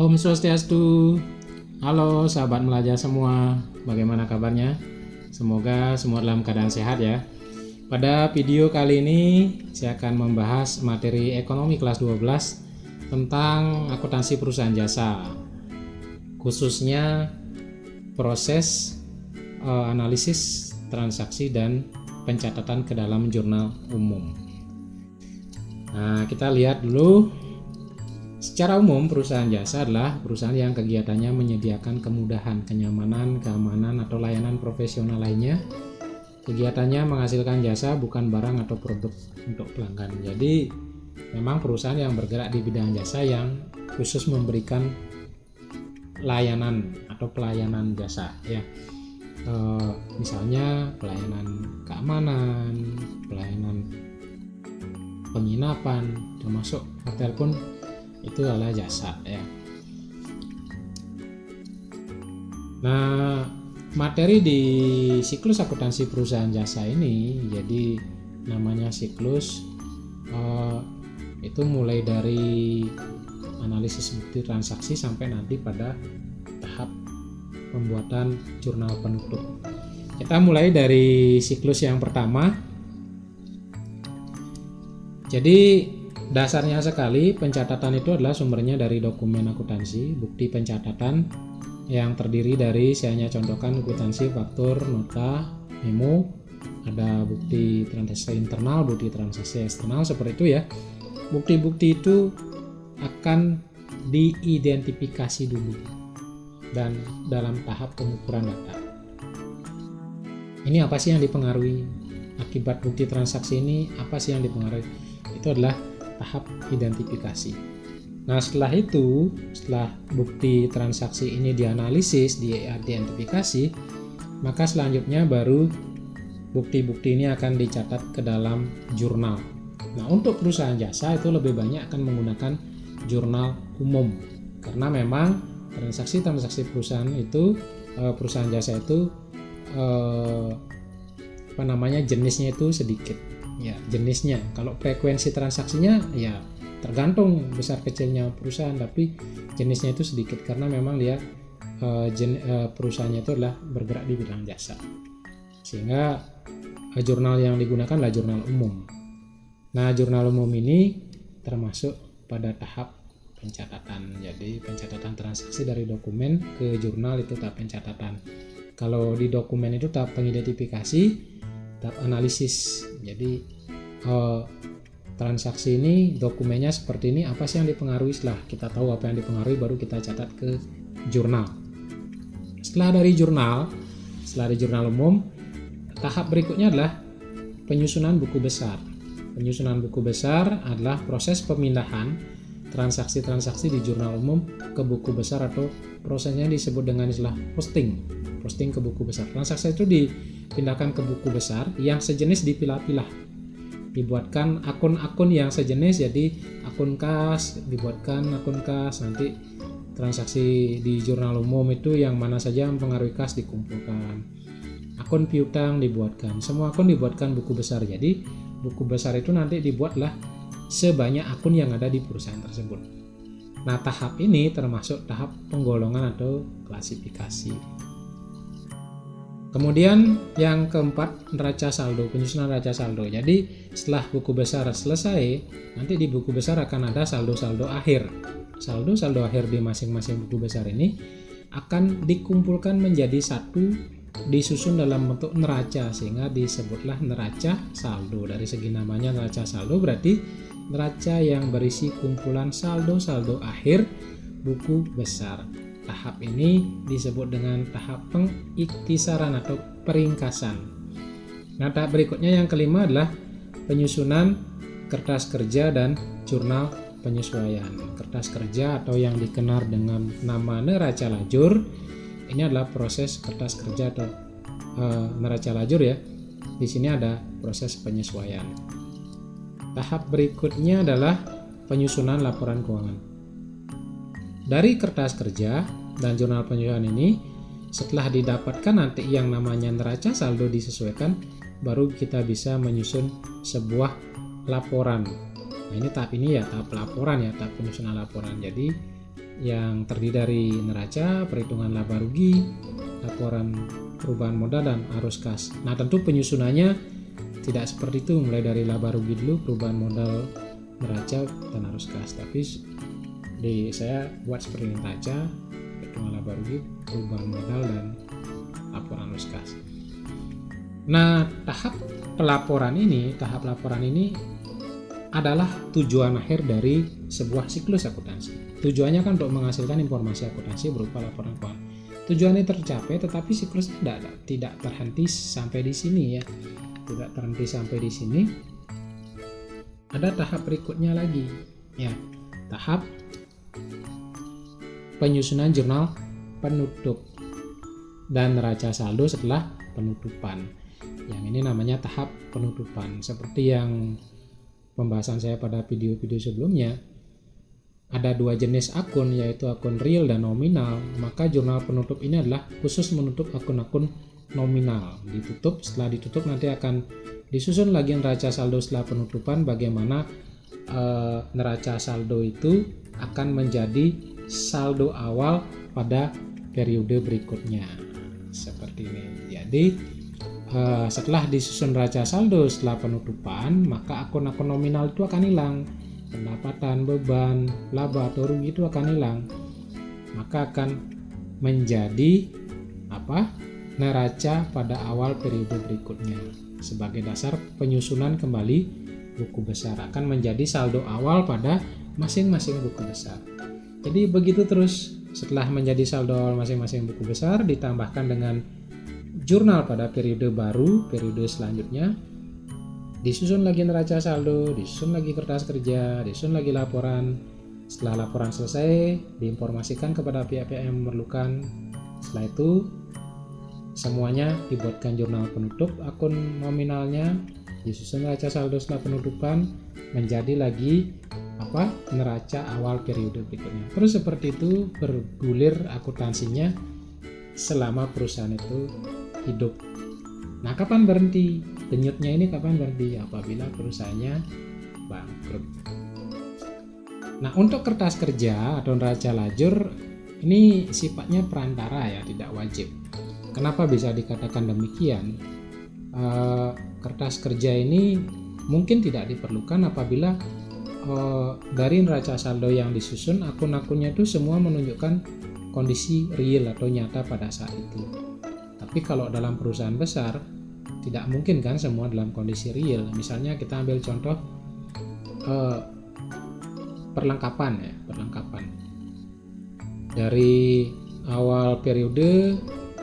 Om Swastiastu. Halo sahabat Melajar semua, bagaimana kabarnya? Semoga semua dalam keadaan sehat ya. Pada video kali ini saya akan membahas materi ekonomi kelas 12 tentang akuntansi perusahaan jasa, khususnya proses analisis transaksi dan pencatatan ke dalam jurnal umum. Nah, kita lihat dulu. Secara umum, perusahaan jasa adalah perusahaan yang kegiatannya menyediakan kemudahan, kenyamanan, keamanan, atau layanan profesional lainnya. Kegiatannya menghasilkan jasa, bukan barang atau produk untuk pelanggan. Jadi, memang perusahaan yang bergerak di bidang jasa yang khusus memberikan layanan atau pelayanan jasa, ya. Misalnya pelayanan keamanan, pelayanan penginapan, termasuk hotel pun itu adalah jasa ya. Nah, materi di siklus akuntansi perusahaan jasa ini, jadi namanya siklus itu mulai dari analisis bukti transaksi sampai nanti pada tahap pembuatan jurnal penutup. Kita mulai dari siklus yang pertama. Jadi dasarnya sekali, pencatatan itu adalah sumbernya dari dokumen akuntansi, bukti pencatatan yang terdiri dari, saya hanya contohkan, kwitansi, faktur, nota, memo, ada bukti transaksi internal, bukti transaksi eksternal, seperti itu ya. Bukti-bukti itu akan diidentifikasi dulu dan dalam tahap pengukuran data. Ini apa sih yang dipengaruhi? Akibat bukti transaksi ini apa sih yang dipengaruhi? Itu adalah tahap identifikasi. Nah, setelah itu, setelah bukti transaksi ini dianalisis, diidentifikasi, maka selanjutnya baru bukti-bukti ini akan dicatat ke dalam jurnal. Nah, untuk perusahaan jasa itu lebih banyak akan menggunakan jurnal umum, karena memang transaksi-transaksi perusahaan itu, perusahaan jasa itu jenisnya itu sedikit. Ya, jenisnya. Kalau frekuensi transaksinya ya tergantung besar kecilnya perusahaan, tapi jenisnya itu sedikit karena memang dia perusahaannya itu adalah bergerak di bidang jasa. Sehingga jurnal yang digunakan adalah jurnal umum. Nah, jurnal umum ini termasuk pada tahap pencatatan. Jadi pencatatan transaksi dari dokumen ke jurnal itu tahap pencatatan. Kalau di dokumen itu tahap pengidentifikasi, tahap analisis. Jadi transaksi ini dokumennya seperti ini, apa sih yang dipengaruhi? Setelah kita tahu apa yang dipengaruhi, baru kita catat ke jurnal. Setelah dari jurnal umum, tahap berikutnya adalah penyusunan buku besar. Penyusunan buku besar adalah proses pemindahan transaksi-transaksi di jurnal umum ke buku besar, atau prosesnya disebut dengan istilah posting ke buku besar. Transaksi itu dipindahkan ke buku besar yang sejenis, dipilah-pilah, dibuatkan akun-akun yang sejenis. Jadi akun kas, dibuatkan akun kas, nanti transaksi di jurnal umum itu yang mana saja mempengaruhi kas dikumpulkan, akun piutang dibuatkan, semua akun dibuatkan buku besar. Jadi buku besar itu nanti dibuatlah sebanyak akun yang ada di perusahaan tersebut. Nah, tahap ini termasuk tahap penggolongan atau klasifikasi. Kemudian yang keempat, neraca saldo, penyusunan neraca saldo. Jadi setelah buku besar selesai, nanti di buku besar akan ada saldo-saldo akhir. Saldo-saldo akhir di masing-masing buku besar ini akan dikumpulkan menjadi satu, disusun dalam bentuk neraca, sehingga disebutlah neraca saldo. Dari segi namanya neraca saldo, berarti neraca yang berisi kumpulan saldo-saldo akhir buku besar. Tahap ini disebut dengan tahap pengiktisaran atau peringkasan. Nah, tahap berikutnya yang kelima adalah penyusunan kertas kerja dan jurnal penyesuaian. Kertas kerja atau yang dikenal dengan nama neraca lajur, ini adalah proses kertas kerja atau neraca lajur ya. Di sini ada proses penyesuaian. Tahap berikutnya adalah penyusunan laporan keuangan. Dari kertas kerja dan jurnal penyesuaian ini, setelah didapatkan nanti yang namanya neraca saldo disesuaikan, baru kita bisa menyusun sebuah laporan. Nah, ini tahap ini ya tahap laporan ya, tahap penyusunan laporan. Jadi yang terdiri dari neraca, perhitungan laba rugi, laporan perubahan modal, dan arus kas. Nah, tentu penyusunannya tidak seperti itu, mulai dari laba rugi dulu, perubahan modal, neraca, dan arus kas. Tapi saya buat seperti neraca, perhitungan laba rugi, perubahan modal, dan laporan arus kas. Nah, tahap laporan ini adalah tujuan akhir dari sebuah siklus akuntansi. Tujuannya kan untuk menghasilkan informasi akuntansi berupa laporan keuangan. Tujuannya tercapai, tetapi siklus tidak terhenti sampai di sini ya. Tidak terhenti sampai di sini. Ada tahap berikutnya lagi ya. Tahap penyusunan jurnal penutup dan neraca saldo setelah penutupan. Yang ini namanya tahap penutupan. Seperti yang pembahasan saya pada video-video sebelumnya, ada dua jenis akun, yaitu akun real dan nominal. Maka jurnal penutup ini adalah khusus menutup akun-akun nominal. Setelah ditutup nanti akan disusun lagi neraca saldo setelah penutupan, bagaimana neraca saldo itu akan menjadi saldo awal pada periode berikutnya. Seperti ini. Jadi setelah disusun neraca saldo setelah penutupan, maka akun-akun nominal itu akan hilang. Pendapatan, beban, laba atau rugi itu akan hilang. Maka akan menjadi neraca pada awal periode berikutnya. Sebagai dasar penyusunan kembali buku besar, akan menjadi saldo awal pada masing-masing buku besar. Jadi begitu terus, setelah menjadi saldo awal masing-masing buku besar ditambahkan dengan jurnal pada periode baru, periode selanjutnya, disusun lagi neraca saldo, disusun lagi kertas kerja, disusun lagi laporan. Setelah laporan selesai, diinformasikan kepada pihak-pihak yang memerlukan. Setelah itu semuanya dibuatkan jurnal penutup akun nominalnya, disusun neraca saldo setelah penutupan, menjadi lagi neraca awal periode berikutnya. Terus seperti itu bergulir akuntansinya selama perusahaan itu hidup. Nah, kapan berhenti? Denyutnya ini kapan berhenti? Apabila perusahaannya bangkrut. Nah, untuk kertas kerja atau neraca lajur ini sifatnya perantara ya, tidak wajib. Kenapa bisa dikatakan demikian? Kertas kerja ini mungkin tidak diperlukan apabila dari neraca saldo yang disusun, akun-akunnya itu semua menunjukkan kondisi real atau nyata pada saat itu. Tapi kalau dalam perusahaan besar tidak mungkin kan semua dalam kondisi real. Misalnya kita ambil contoh perlengkapan. Dari awal periode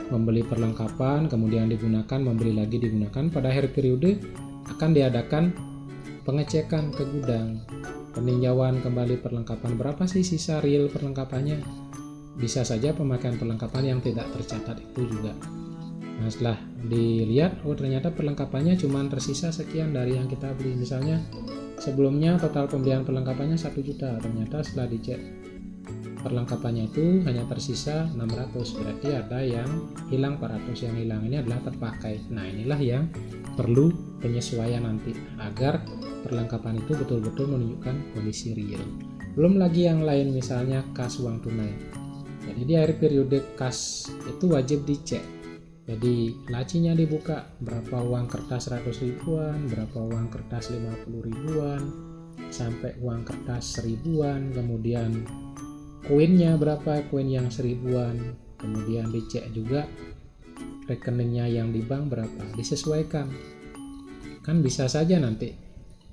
membeli perlengkapan, kemudian digunakan, membeli lagi, digunakan. Pada akhir periode akan diadakan pengecekan ke gudang, peninjauan kembali perlengkapan, berapa sih sisa real perlengkapannya. Bisa saja pemakaian perlengkapan yang tidak tercatat itu juga. Nah, setelah dilihat, ternyata perlengkapannya cuma tersisa sekian dari yang kita beli. Misalnya sebelumnya total pembelian perlengkapannya 1 juta, ternyata setelah dicek perlengkapannya itu hanya tersisa 600, berarti ada yang hilang 400. Yang hilang ini adalah terpakai. Nah, inilah yang perlu penyesuaian nanti agar perlengkapan itu betul-betul menunjukkan kondisi real. Belum lagi yang lain, misalnya kas uang tunai. Jadi di akhir periode kas itu wajib dicek. Jadi lacinya dibuka, berapa uang kertas 100 ribuan, berapa uang kertas 50 ribuan, sampai uang kertas 1000-an, kemudian koinnya berapa, koin yang 1000-an, kemudian dicek juga rekeningnya yang di bank berapa, disesuaikan. Kan bisa saja nanti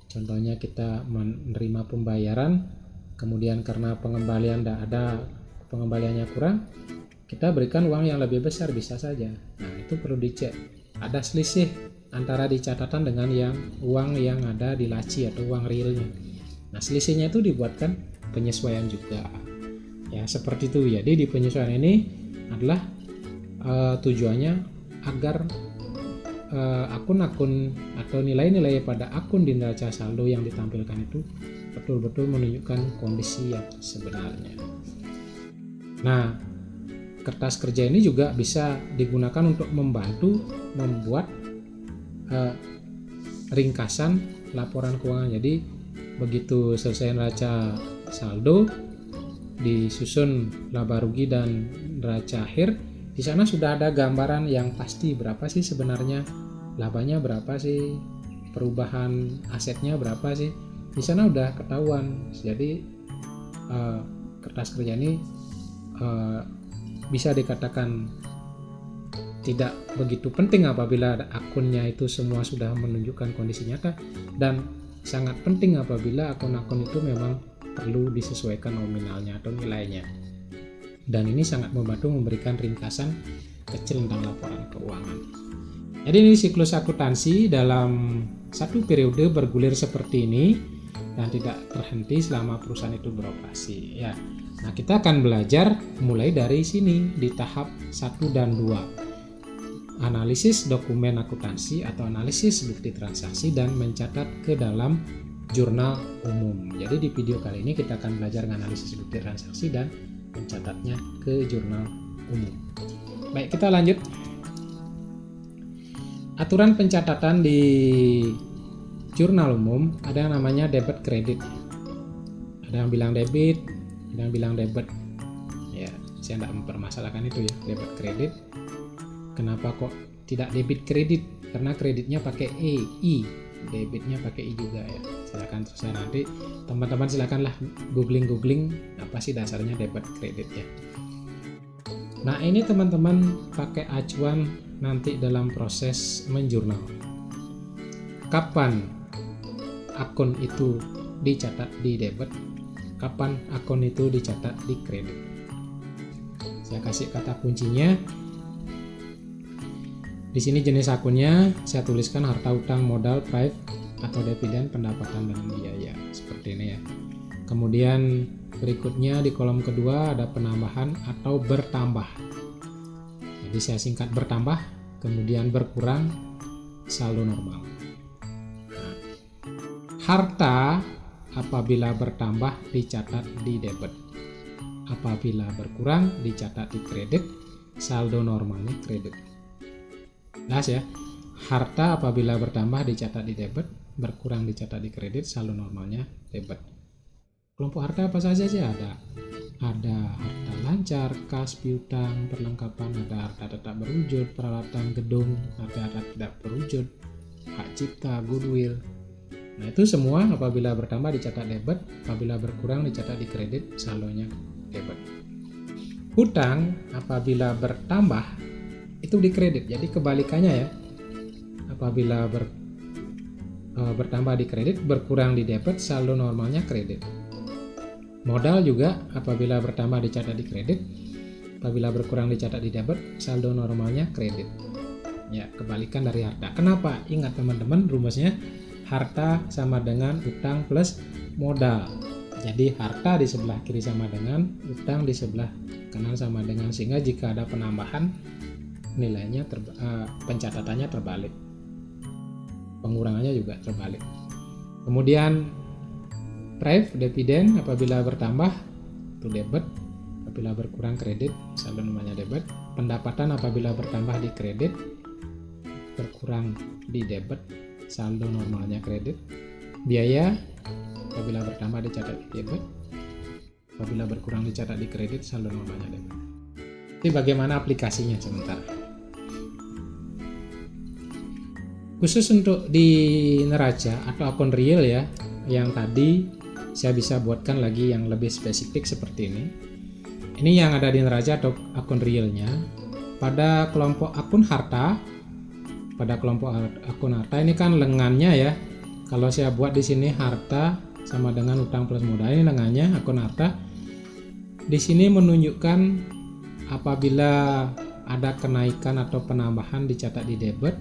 contohnya kita menerima pembayaran, kemudian karena pengembalian tidak ada, pengembaliannya kurang, kita berikan uang yang lebih besar, bisa saja. Nah, itu perlu dicek. Ada selisih antara di catatan dengan yang uang yang ada di laci atau uang realnya. Nah, selisihnya itu dibuatkan penyesuaian juga. Ya, seperti itu. Jadi di penyesuaian ini adalah tujuannya agar akun-akun atau nilai-nilai pada akun di neraca saldo yang ditampilkan itu betul-betul menunjukkan kondisi yang sebenarnya. Nah, kertas kerja ini juga bisa digunakan untuk membantu membuat ringkasan laporan keuangan. Jadi begitu selesai neraca saldo, disusun laba rugi dan neraca akhir, di sana sudah ada gambaran yang pasti berapa sih sebenarnya labanya, berapa sih perubahan asetnya, berapa sih. Di sana udah ketahuan. Jadi kertas kerja ini bisa dikatakan tidak begitu penting apabila akunnya itu semua sudah menunjukkan kondisi nyata, dan sangat penting apabila akun-akun itu memang perlu disesuaikan nominalnya atau nilainya. Dan ini sangat membantu memberikan ringkasan kecil tentang laporan keuangan. Jadi ini siklus akuntansi dalam satu periode bergulir seperti ini dan tidak terhenti selama perusahaan itu beroperasi ya. Nah, kita akan belajar mulai dari sini di tahap 1 dan 2. Analisis dokumen akuntansi atau analisis bukti transaksi dan mencatat ke dalam jurnal umum. Jadi di video kali ini kita akan belajar menganalisis bukti transaksi dan mencatatnya ke jurnal umum. Baik, kita lanjut. Aturan pencatatan di jurnal umum ada yang namanya debit kredit. Ada yang bilang debit, ada yang bilang debit. Ya, saya tidak mempermasalahkan itu ya, debit kredit. Kenapa kok tidak debit kredit? Karena kreditnya pakai I, debitnya pakai I juga ya. Silakan terus nanti teman-teman silakanlah googling apa sih dasarnya debit kredit ya. Nah, ini teman-teman pakai acuan nanti dalam proses menjurnal. Kapan akun itu dicatat di debit? Kapan akun itu dicatat di kredit? Saya kasih kata kuncinya. Di sini jenis akunnya saya tuliskan harta utang modal private atau dividen pendapatan dan biaya seperti ini ya. Kemudian berikutnya di kolom kedua ada penambahan atau bertambah. Jadi saya singkat bertambah, kemudian berkurang, saldo normal. Nah, harta apabila bertambah dicatat di debit, apabila berkurang dicatat di kredit, saldo normalnya kredit. Jelas ya, harta apabila bertambah dicatat di debit, berkurang dicatat di kredit, saldo normalnya debit. Kelompok harta apa saja sih ada? Ada harta lancar, kas, piutang, perlengkapan, ada harta tetap berwujud, peralatan gedung, ada harta tidak berwujud, hak cipta, goodwill. Nah, itu semua apabila bertambah dicatat debit, apabila berkurang dicatat di kredit, saldonya debit. Hutang apabila bertambah itu di kredit, jadi kebalikannya ya. Apabila bertambah di kredit, berkurang di debit, saldo normalnya kredit. Modal juga apabila bertambah dicatat di kredit, apabila berkurang dicatat di debit, saldo normalnya kredit. Ya, kebalikan dari harta. Kenapa? Ingat teman-teman, rumusnya harta sama dengan utang plus modal. Jadi harta di sebelah kiri sama dengan utang di sebelah kanan sama dengan, sehingga jika ada penambahan nilainya pencatatannya terbalik, pengurangannya juga terbalik. Kemudian pref dividen apabila bertambah itu debit, apabila berkurang kredit, saldo normalnya debit. Pendapatan apabila bertambah di kredit, berkurang di debit, saldo normalnya kredit. Biaya apabila bertambah dicatat di debit, apabila berkurang dicatat di kredit, saldo normalnya debit. Jadi bagaimana aplikasinya sebentar. Khusus untuk di neraca atau akun real ya, yang tadi saya bisa buatkan lagi yang lebih spesifik seperti ini. Ini yang ada di neraca atau akun realnya. Pada kelompok akun harta, ini kan lengannya ya. Kalau saya buat di sini harta sama dengan utang plus modal, ini lengannya akun harta. Di sini menunjukkan apabila ada kenaikan atau penambahan dicatat di debit,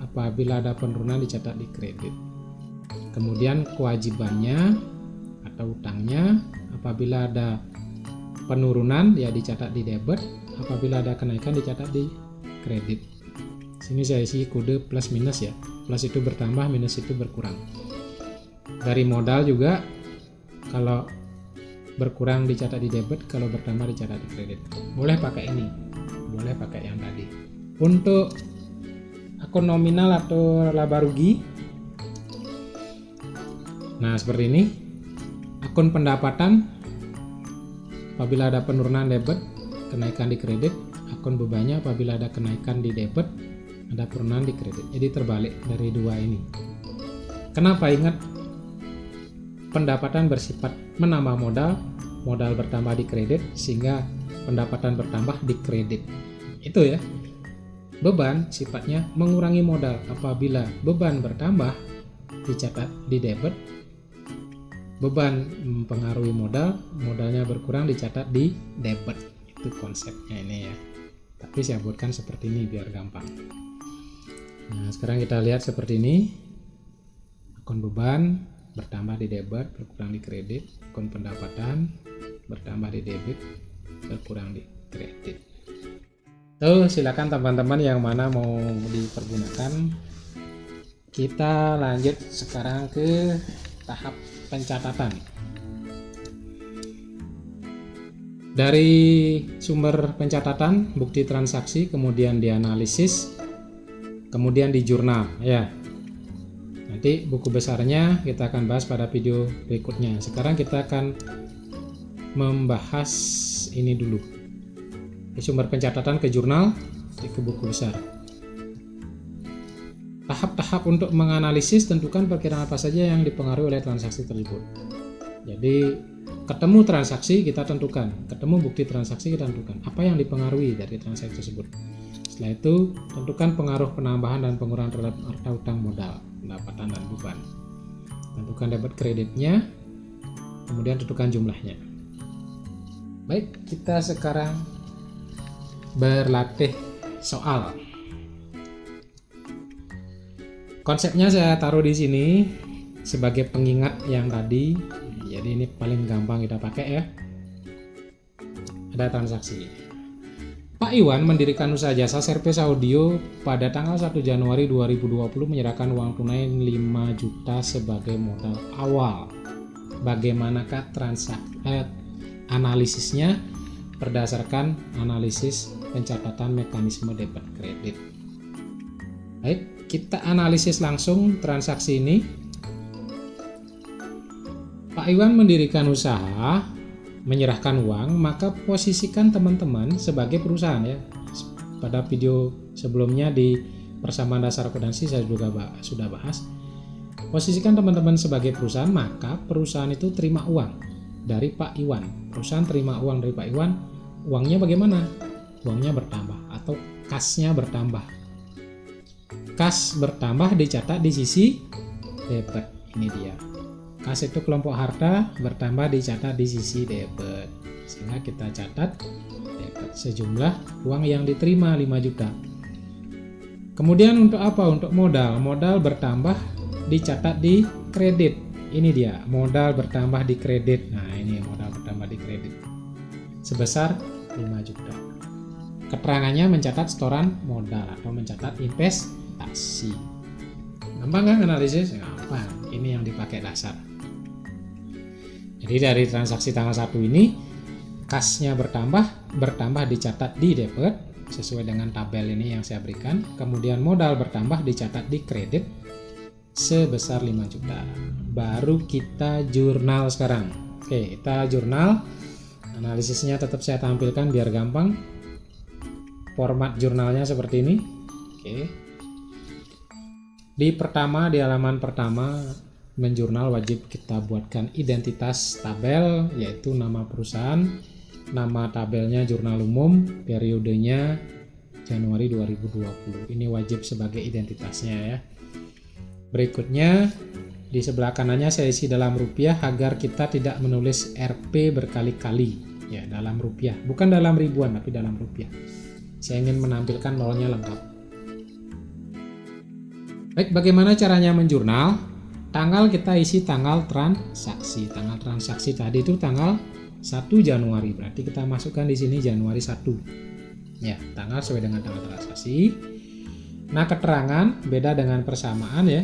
apabila ada penurunan dicatat di kredit. Kemudian kewajibannya atau utangnya, apabila ada penurunan ya dicatat di debit, apabila ada kenaikan dicatat di kredit. Sini saya isi kode plus minus ya. Plus itu bertambah, minus itu berkurang. Dari modal juga, kalau berkurang dicatat di debit, kalau bertambah dicatat di kredit. Boleh pakai ini, boleh pakai yang tadi. Untuk akun nominal atau laba rugi, nah seperti ini. Akun pendapatan apabila ada penurunan debit, kenaikan di kredit. Akun bebannya apabila ada kenaikan di debit, ada penurunan di kredit. Jadi terbalik dari dua ini. Kenapa? Ingat, pendapatan bersifat menambah modal, modal bertambah di kredit, sehingga pendapatan bertambah di kredit. Itu ya. Beban sifatnya mengurangi modal. Apabila beban bertambah dicatat di debit, beban mempengaruhi modal, modalnya berkurang dicatat di debit. Itu konsepnya ini ya. Tapi saya buatkan seperti ini biar gampang. Nah, sekarang kita lihat seperti ini. Akun beban bertambah di debit, berkurang di kredit. Akun pendapatan bertambah di debit, berkurang di kredit. Silakan teman-teman yang mana mau dipergunakan. Kita lanjut sekarang ke tahap pencatatan. Dari sumber pencatatan, bukti transaksi, kemudian dianalisis, kemudian di jurnal ya. Nanti buku besarnya kita akan bahas pada video berikutnya. Sekarang kita akan membahas ini dulu. Sumber pencatatan ke jurnal, ke buku besar. Tahap-tahap untuk menganalisis, tentukan perkiraan apa saja yang dipengaruhi oleh transaksi tersebut. Jadi ketemu transaksi kita tentukan, ketemu bukti transaksi kita tentukan apa yang dipengaruhi dari transaksi tersebut. Setelah itu tentukan pengaruh penambahan dan pengurangan terhadap harta utang modal, pendapatan dan beban. Tentukan debit kreditnya, kemudian tentukan jumlahnya. Baik, kita sekarang berlatih soal. Konsepnya saya taruh di sini sebagai pengingat yang tadi. Jadi ini paling gampang kita pakai ya. Ada transaksi. Pak Iwan mendirikan usaha jasa servis audio pada tanggal 1 Januari 2020 menyerahkan uang tunai 5 juta sebagai modal awal. Bagaimanakah analisisnya? Berdasarkan analisis pencatatan mekanisme debit kredit. Baik, kita analisis langsung transaksi ini. Pak Iwan mendirikan usaha, menyerahkan uang, maka posisikan teman-teman sebagai perusahaan ya. Pada video sebelumnya di persamaan dasar akuntansi saya juga sudah bahas. Posisikan teman-teman sebagai perusahaan, maka perusahaan itu terima uang dari Pak Iwan. Perusahaan terima uang dari Pak Iwan, uangnya bagaimana? Uangnya bertambah atau kasnya bertambah. Kas bertambah dicatat di sisi debit. Ini dia. Kas itu kelompok harta, bertambah dicatat di sisi debit. Sehingga kita catat debit sejumlah uang yang diterima 5 juta. Kemudian untuk apa? Untuk modal. Modal bertambah dicatat di kredit. Ini dia, modal bertambah di kredit. Nah, ini modal bertambah di kredit sebesar 5 juta. Keterangannya mencatat setoran modal atau mencatat investasi. Gampang kan analisis? Gampang. Ini yang dipakai dasar. Jadi dari transaksi tanggal 1 ini, kasnya bertambah dicatat di debit sesuai dengan tabel ini yang saya berikan. Kemudian modal bertambah dicatat di kredit sebesar 5 juta. Baru kita jurnal sekarang. Oke, kita jurnal. Analisisnya tetap saya tampilkan biar gampang. Format jurnalnya seperti ini. Oke. Di halaman pertama menjurnal wajib kita buatkan identitas tabel, yaitu nama perusahaan, nama tabelnya jurnal umum, periodenya Januari 2020. Ini wajib sebagai identitasnya ya. Berikutnya di sebelah kanannya saya isi dalam rupiah agar kita tidak menulis Rp berkali-kali ya, dalam rupiah, bukan dalam ribuan tapi dalam rupiah. Saya ingin menampilkan nolnya lengkap. Baik, bagaimana caranya menjurnal? Tanggal kita isi tanggal transaksi. Tanggal transaksi tadi itu tanggal 1 Januari. Berarti kita masukkan di sini Januari 1. Ya, tanggal sesuai dengan tanggal transaksi. Nah, keterangan beda dengan persamaan ya.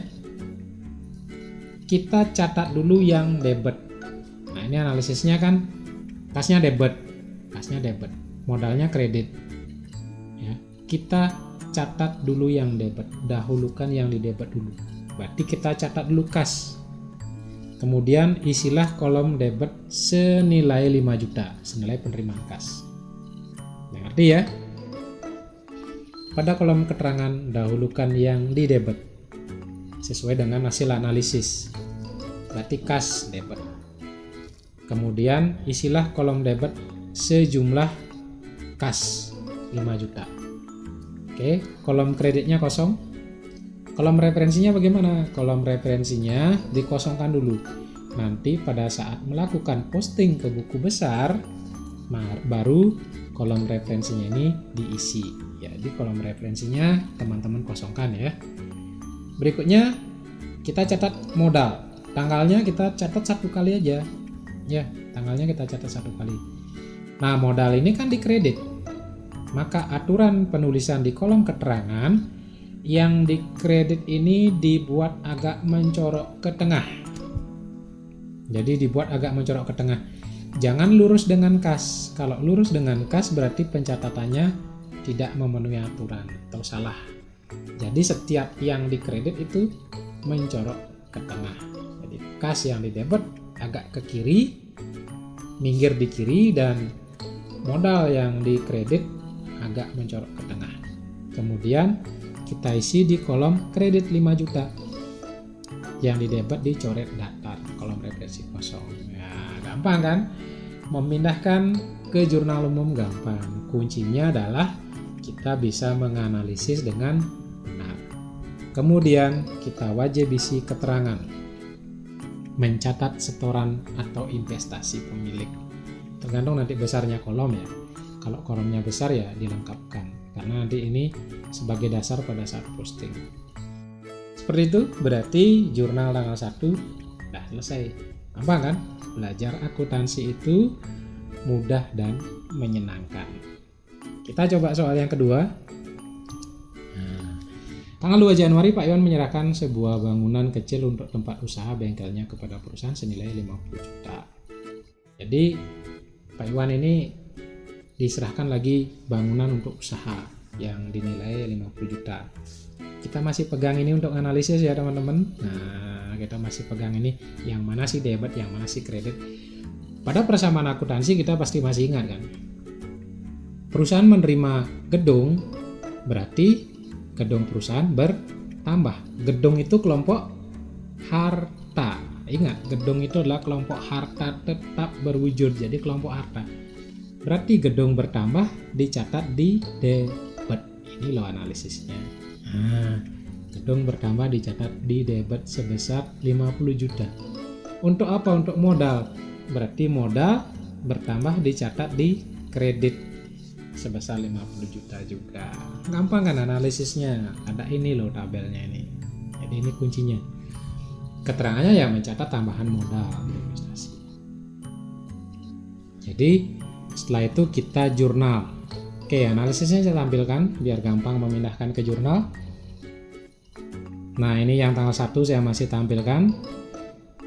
Kita catat dulu yang debit. Nah, ini analisisnya kan kasnya debit. Kasnya debit. Modalnya kredit. Ya, kita catat dulu yang debit. Dahulukan yang di debit dulu. Berarti kita catat dulu kas. Kemudian isilah kolom debit senilai 5 juta, senilai penerimaan kas. Ngerti ya? Pada kolom keterangan dahulukan yang di debit sesuai dengan hasil analisis. Berarti kas debit. Kemudian isilah kolom debit sejumlah kas 5 juta. Oke, kolom kreditnya kosong. Kolom referensinya bagaimana? Kolom referensinya dikosongkan dulu. Nanti pada saat melakukan posting ke buku besar, baru kolom referensinya ini diisi. Jadi kolom referensinya teman-teman kosongkan ya. Berikutnya kita catat modal. Tanggalnya kita catat 1 kali aja. Ya, tanggalnya kita catat 1 kali. Nah, modal ini kan dikredit. Maka aturan penulisan di kolom keterangan yang dikredit ini dibuat agak mencorok ke tengah. Jadi dibuat agak mencorok ke tengah. Jangan lurus dengan kas. Kalau lurus dengan kas berarti pencatatannya tidak memenuhi aturan atau salah. Jadi setiap yang dikredit itu mencorok ke tengah. Jadi kas yang didebit agak ke kiri, minggir di kiri, dan modal yang dikredit agak mencorok ke tengah. Kemudian kita isi di kolom kredit 5 juta. Yang didebit dicoret datar, kolom referensi kosong. Ya, gampang kan? Memindahkan ke jurnal umum gampang. Kuncinya adalah kita bisa menganalisis dengan benar. Kemudian kita wajib isi keterangan. Mencatat setoran atau investasi pemilik. Tergantung nanti besarnya kolom ya. Kalau kolomnya besar ya dilengkapkan, karena nanti ini sebagai dasar pada saat posting. Seperti itu, berarti jurnal tanggal 1 udah selesai. Gampang kan? Belajar akuntansi itu mudah dan menyenangkan. Kita coba soal yang kedua. Tanggal 2 Januari Pak Iwan menyerahkan sebuah bangunan kecil untuk tempat usaha bengkelnya kepada perusahaan senilai 50 juta. Jadi Pak Iwan ini diserahkan lagi bangunan untuk usaha yang dinilai 50 juta. Kita masih pegang ini untuk analisis ya teman-teman. Nah, kita masih pegang ini, yang mana sih debit, yang mana sih kredit. Pada persamaan akuntansi kita pasti masih ingat kan. Perusahaan menerima gedung, berarti gedung perusahaan bertambah. Gedung itu kelompok harta. Ingat, gedung itu adalah kelompok harta tetap berwujud, jadi kelompok harta. Berarti gedung bertambah dicatat di debit. Ini loh analisisnya. Nah, gedung bertambah dicatat di debit sebesar 50 juta. Untuk apa? Untuk modal. Berarti modal bertambah dicatat di kredit sebesar 50 juta juga. Gampang kan analisisnya? Ada ini loh tabelnya ini. Jadi ini kuncinya. Keterangannya ya mencatat tambahan modal investasi. Jadi setelah itu kita jurnal. Oke, analisisnya saya tampilkan biar gampang memindahkan ke jurnal. Nah, ini yang tanggal 1 saya masih tampilkan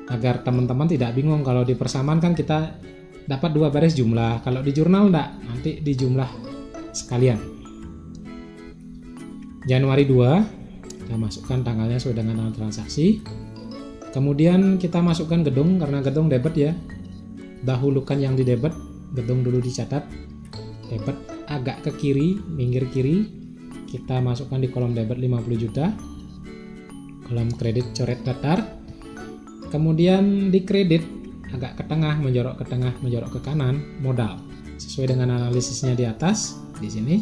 agar teman-teman tidak bingung. Kalau di persamaan kan kita dapat 2 baris jumlah. Kalau di jurnal enggak, nanti di jumlah sekalian. Januari 2, kita masukkan tanggalnya sesuai dengan tanggal transaksi. Kemudian kita masukkan gedung, karena gedung debit ya. Dahulukan yang di debit, gedung dulu dicatat. Debit agak ke kiri, minggir kiri. Kita masukkan di kolom debit 50 juta. Kolom kredit coret datar. Kemudian di kredit agak ke tengah, menjorok ke tengah, menjorok ke kanan, modal. Sesuai dengan analisisnya di atas, di sini.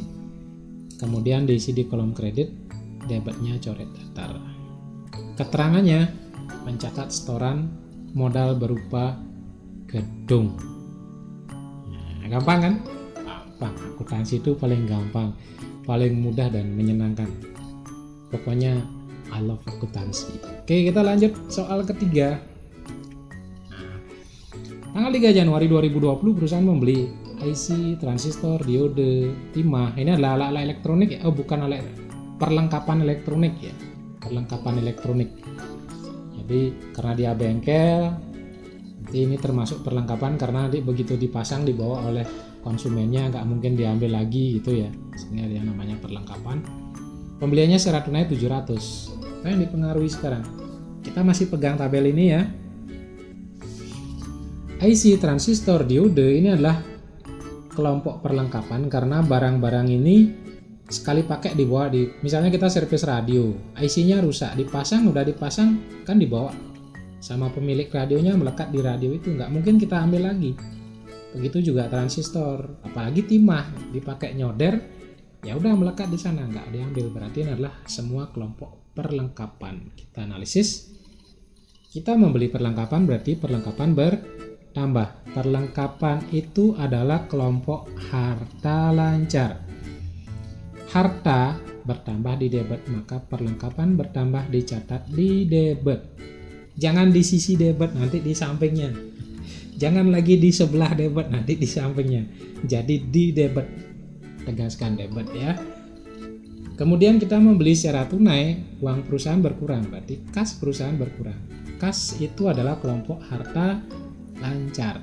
Kemudian diisi di kolom kredit, debitnya coret datar. Keterangannya mencatat setoran modal berupa gedung. Nah, gampang kan? Gampang. Akuntansi itu paling gampang, paling mudah dan menyenangkan. Pokoknya I love akuntansi. Oke, kita lanjut soal ketiga. Tanggal 3 Januari 2020 perusahaan membeli IC, transistor, diode, timah. Ini adalah alat-alat elektronik ya. Oh, bukan alat perlengkapan elektronik ya. Perlengkapan elektronik. Jadi karena dia bengkel, nanti ini termasuk perlengkapan karena begitu dipasang dibawa oleh konsumennya nggak mungkin diambil lagi gitu ya. Sehingga dia namanya perlengkapan. Pembeliannya secara tunai 700. Apa yang dipengaruhi sekarang? Kita masih pegang tabel ini ya. IC, transistor, diode ini adalah kelompok perlengkapan karena barang-barang ini sekali pakai dibawa misalnya kita servis radio, IC-nya rusak, udah dipasang kan dibawa sama pemilik radionya, melekat di radio itu, nggak mungkin kita ambil lagi. Begitu juga transistor, apalagi timah dipakai nyoder, ya udah melekat di sana, nggak diambil. Berarti ini adalah semua kelompok perlengkapan. Kita analisis, kita membeli perlengkapan berarti perlengkapan bertambah. Perlengkapan itu adalah kelompok harta lancar. Harta bertambah di debit, maka perlengkapan bertambah dicatat di debit. Jangan di sisi debit, nanti di sampingnya. Jangan lagi di sebelah debit, nanti di sampingnya. Jadi di debit, tegaskan debit ya. Kemudian kita membeli secara tunai, uang perusahaan berkurang, berarti kas perusahaan berkurang. Kas itu adalah kelompok harta lancar.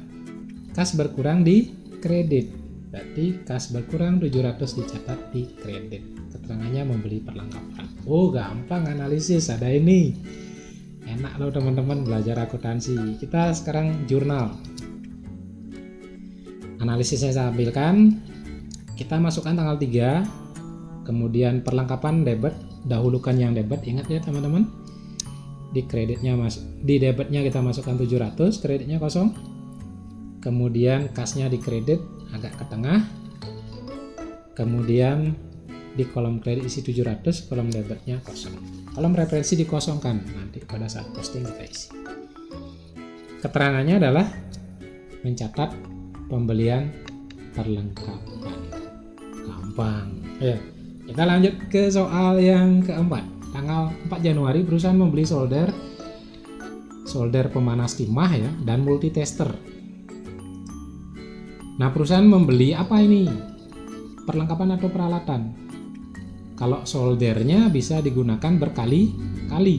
Kas berkurang di kredit, berarti kas berkurang 700 dicatat di kredit. Keterangannya membeli perlengkapan. Oh, gampang analisis, ada ini. Enak loh teman-teman belajar akuntansi. Kita sekarang jurnal. Analisisnya saya ambilkan. Kita masukkan tanggal 3. Kemudian perlengkapan debit, dahulukan yang debit, ingat ya teman-teman. Di kreditnya di debitnya kita masukkan 700, kreditnya kosong. Kemudian kasnya di kredit agak ke tengah. Kemudian di kolom kredit isi 700, kolom debitnya kosong. Kolom referensi dikosongkan, nanti pada saat posting kita isi. Keterangannya adalah mencatat pembelian perlengkapan. Gampang. Ya, kita lanjut ke soal yang keempat. Tanggal 4 Januari perusahaan membeli solder pemanas timah ya, dan multitester. Nah, perusahaan membeli apa ini? Perlengkapan atau peralatan? Kalau soldernya bisa digunakan berkali-kali.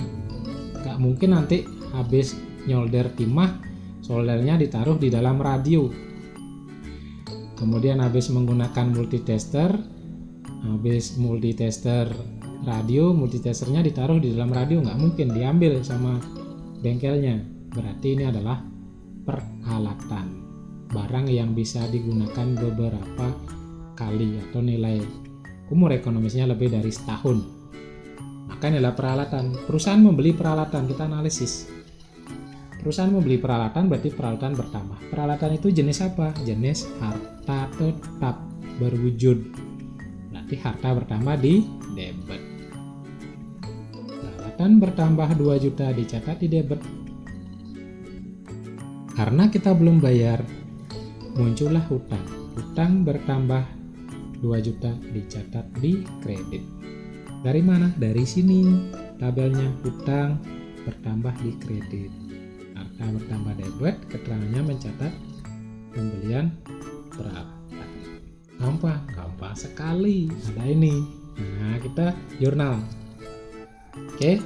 Gak mungkin nanti habis nyolder timah, soldernya ditaruh di dalam radio. Kemudian habis menggunakan multitester, habis multitester radio, multitesternya ditaruh di dalam radio, nggak mungkin diambil sama bengkelnya. Berarti ini adalah peralatan, barang yang bisa digunakan beberapa kali atau nilai umur ekonomisnya lebih dari setahun. Maka inilah peralatan. Perusahaan membeli peralatan, kita analisis. Perusahaan membeli peralatan berarti peralatan bertambah. Peralatan itu jenis apa? Jenis harta tetap berwujud. Berarti harta bertambah di debit. Peralatan bertambah 2 juta dicatat di debit. Karena kita belum bayar, muncullah hutang. Hutang bertambah 2 juta dicatat di kredit. Dari mana? Dari sini tabelnya, hutang bertambah di kredit. Harta bertambah debit, keterangannya mencatat pembelian peralatan. Gampang sekali. Ada ini. Nah, kita jurnal. Oke.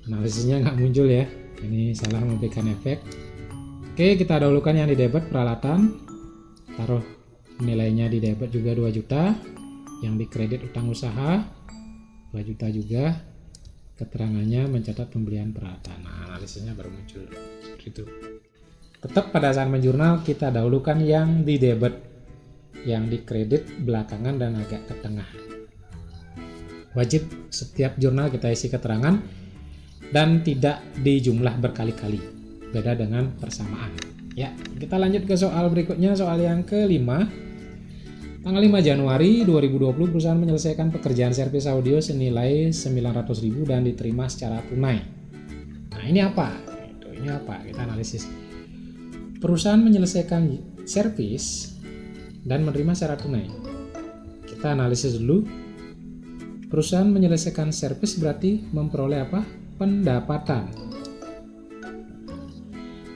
Analisisnya nggak muncul ya. Ini salah memberikan efek. Oke, kita dahulukan yang di debit peralatan. Taruh nilainya di debit juga 2 juta, yang di kredit utang usaha 2 juta juga. Keterangannya mencatat pembelian peralatan. Nah, analisisnya baru muncul gitu. Tetap pada saat menjurnal kita dahulukan yang di debit, yang di kredit belakangan dan agak ke tengah. Wajib setiap jurnal kita isi keterangan dan tidak dijumlah berkali-kali, beda dengan persamaan. Ya, kita lanjut ke soal berikutnya, soal yang kelima. Tanggal 5 Januari 2020 perusahaan menyelesaikan pekerjaan servis audio senilai 900.000 dan diterima secara tunai. Nah, ini apa? Ini apa? Kita analisis. Perusahaan menyelesaikan servis dan menerima secara tunai. Kita analisis dulu. Perusahaan menyelesaikan servis berarti memperoleh apa? Pendapatan.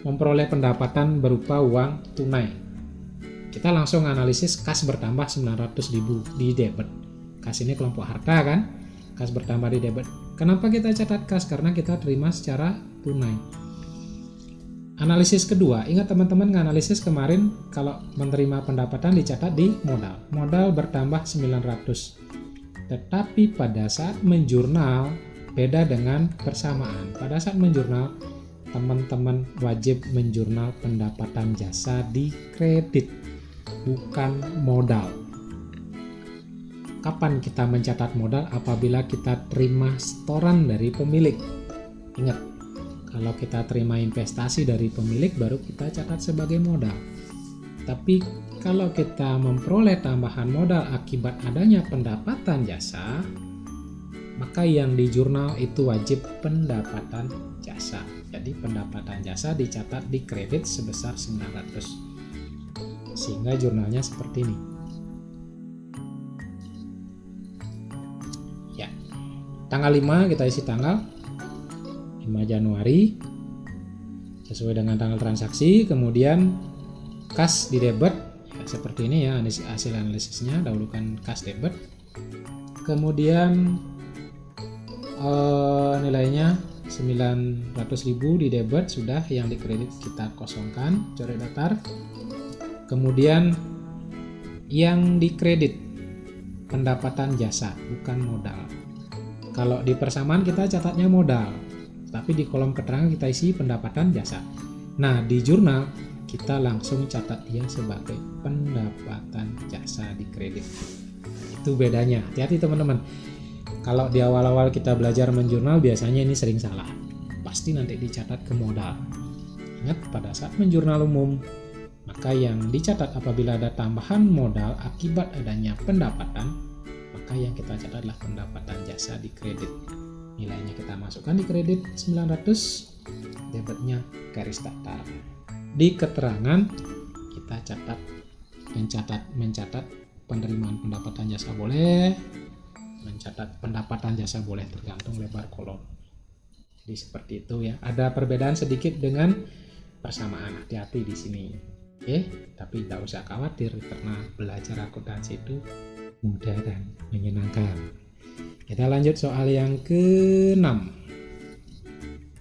Memperoleh pendapatan berupa uang tunai. Kita langsung analisis kas bertambah 900.000 di debit. Kas ini kelompok harta kan? Kas bertambah di debit. Kenapa kita catat kas? Karena kita terima secara tunai. Analisis kedua, ingat teman-teman nganalisis kemarin kalau menerima pendapatan dicatat di modal. Modal bertambah 900. Tetapi pada saat menjurnal beda dengan persamaan. Pada saat menjurnal teman-teman wajib menjurnal pendapatan jasa di kredit, bukan modal. Kapan kita mencatat modal? Apabila kita terima setoran dari pemilik. Ingat, kalau kita terima investasi dari pemilik baru kita catat sebagai modal. Tapi kalau kita memperoleh tambahan modal akibat adanya pendapatan jasa, maka yang di jurnal itu wajib pendapatan jasa. Jadi pendapatan jasa dicatat di kredit sebesar 900. Sehingga jurnalnya seperti ini. Ya. Tanggal 5 kita isi tanggal 5 Januari sesuai dengan tanggal transaksi, kemudian kas di debit ya, seperti ini ya hasil analisisnya, dahulukan kas debit, kemudian nilainya 900.000 di debit sudah, yang di kredit kita kosongkan, coret datar. Kemudian yang di kredit pendapatan jasa, bukan modal. Kalau di persamaan kita catatnya modal, tapi di kolom keterangan kita isi pendapatan jasa. Nah, di jurnal kita langsung catat dia sebagai pendapatan jasa di kredit. Itu bedanya. Hati-hati teman-teman. Kalau di awal-awal kita belajar menjurnal biasanya ini sering salah. Pasti nanti dicatat ke modal. Ingat, pada saat menjurnal umum, maka yang dicatat apabila ada tambahan modal akibat adanya pendapatan, maka yang kita catat adalah pendapatan jasa di kredit. Nilainya kita masukkan di kredit 900, debitnya garis datar. Di keterangan kita mencatat penerimaan pendapatan jasa boleh, mencatat pendapatan jasa boleh, tergantung lebar kolom. Jadi seperti itu ya. Ada perbedaan sedikit dengan persamaan, hati-hati di sini. Tapi tidak usah khawatir karena belajar akuntansi itu mudah dan menyenangkan. Kita lanjut soal yang ke-6.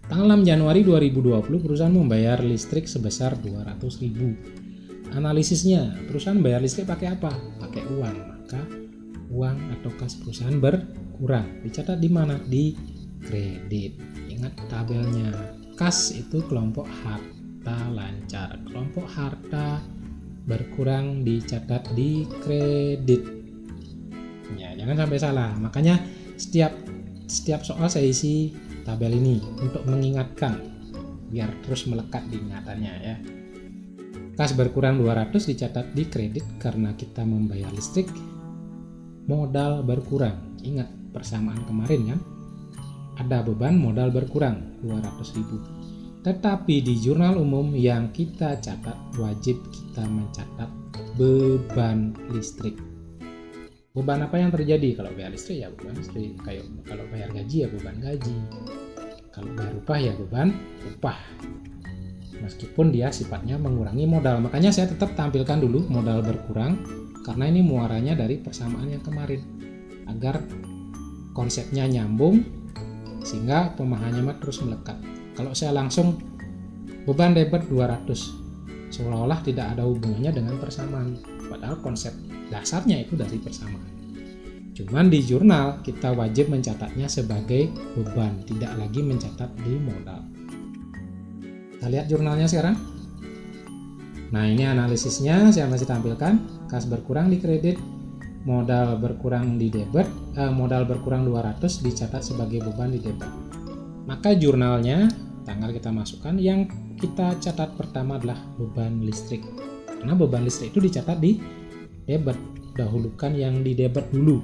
Tanggal 6 Januari 2020 perusahaan membayar listrik sebesar 200.000. Analisisnya, perusahaan bayar listrik pakai apa? Pakai uang. Maka uang atau kas perusahaan berkurang. Dicatat di mana? Di kredit. Ingat tabelnya. Kas itu kelompok harta lancar. Kelompok harta berkurang dicatat di kredit. Ya, jangan sampai salah. Makanya setiap soal saya isi tabel ini untuk mengingatkan biar terus melekat di ingatannya ya. Kas berkurang 200 dicatat di kredit karena kita membayar listrik. Modal berkurang. Ingat persamaan kemarin kan? Ada beban modal berkurang 200.000. Tetapi di jurnal umum yang kita catat wajib kita mencatat beban listrik. Beban apa yang terjadi? Kalau bayar listrik ya beban listrik. Kalau bayar gaji ya beban gaji. Kalau bayar upah ya beban upah. Meskipun dia sifatnya mengurangi modal. Makanya saya tetap tampilkan dulu modal berkurang karena ini muaranya dari persamaan yang kemarin. Agar konsepnya nyambung sehingga pemahamannya terus melekat. Kalau saya langsung beban debit 200 seolah-olah tidak ada hubungannya dengan persamaan. Padahal konsep dasarnya itu dari persamaan. Cuman di jurnal kita wajib mencatatnya sebagai beban, tidak lagi mencatat di modal. Kita lihat jurnalnya sekarang. Nah, ini analisisnya saya masih tampilkan. Kas berkurang di kredit, modal berkurang di debit, modal berkurang 200 dicatat sebagai beban di debit. Maka jurnalnya tanggal kita masukkan, yang kita catat pertama adalah beban listrik. Karena beban listrik itu dicatat di debit, dahulukan yang di debit dulu.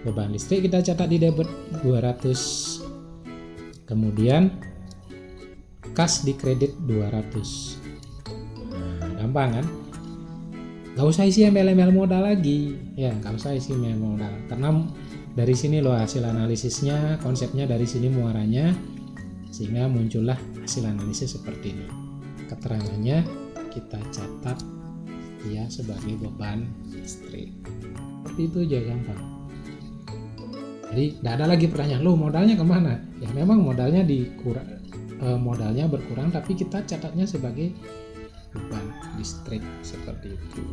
Beban listrik kita catat di debit 200. Kemudian kas di kredit 200. Nah, gampang kan? Gak usah isi embel-embel modal lagi. Ya, gak usah isi embel modal. Karena dari sini loh hasil analisisnya, konsepnya dari sini muaranya, sehingga muncullah hasil analisis seperti ini. Keterangannya kita catat dia sebagai beban listrik. Seperti itu aja, gampang. Jadi tidak ada lagi pertanyaan, loh modalnya kemana? Ya memang modalnya modalnya berkurang, tapi kita catatnya sebagai beban listrik seperti itu.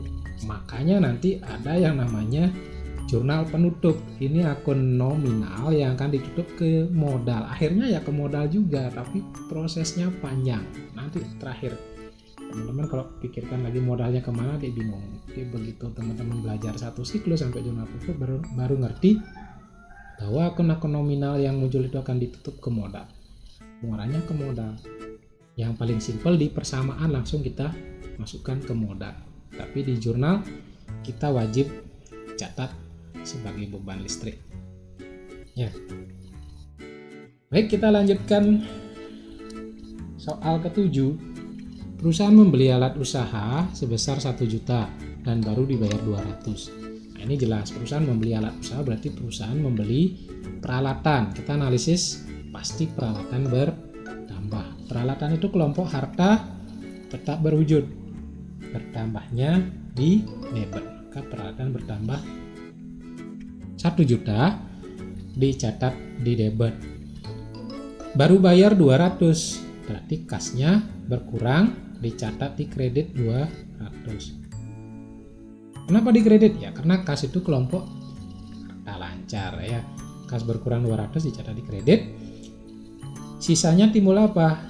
Makanya nanti ada yang namanya Jurnal penutup, ini akun nominal yang akan ditutup ke modal. Akhirnya ya ke modal juga, tapi prosesnya panjang. Nanti terakhir teman-teman kalau pikirkan lagi modalnya kemana, dia bingung. Jadi begitu teman-teman belajar satu siklus sampai jurnal penutup, baru ngerti bahwa akun-akun nominal yang muncul itu akan ditutup ke modal. Muaranya ke modal. Yang paling simpel di persamaan langsung kita masukkan ke modal. Tapi di jurnal kita wajib catat sebagai beban listrik. Ya. Baik, kita lanjutkan soal ke-7. Perusahaan membeli alat usaha sebesar 1 juta dan baru dibayar 200. Nah, ini jelas perusahaan membeli alat usaha berarti perusahaan membeli peralatan. Kita analisis pasti peralatan bertambah. Peralatan itu kelompok harta tetap berwujud. Bertambahnya di debit. Maka peralatan bertambah 1 juta dicatat di debit. Baru bayar 200, berarti kasnya berkurang, dicatat di kredit 200. Kenapa di kredit? Ya karena kas itu kelompok harta lancar ya. Kas berkurang 200 dicatat di kredit. Sisanya timbul apa?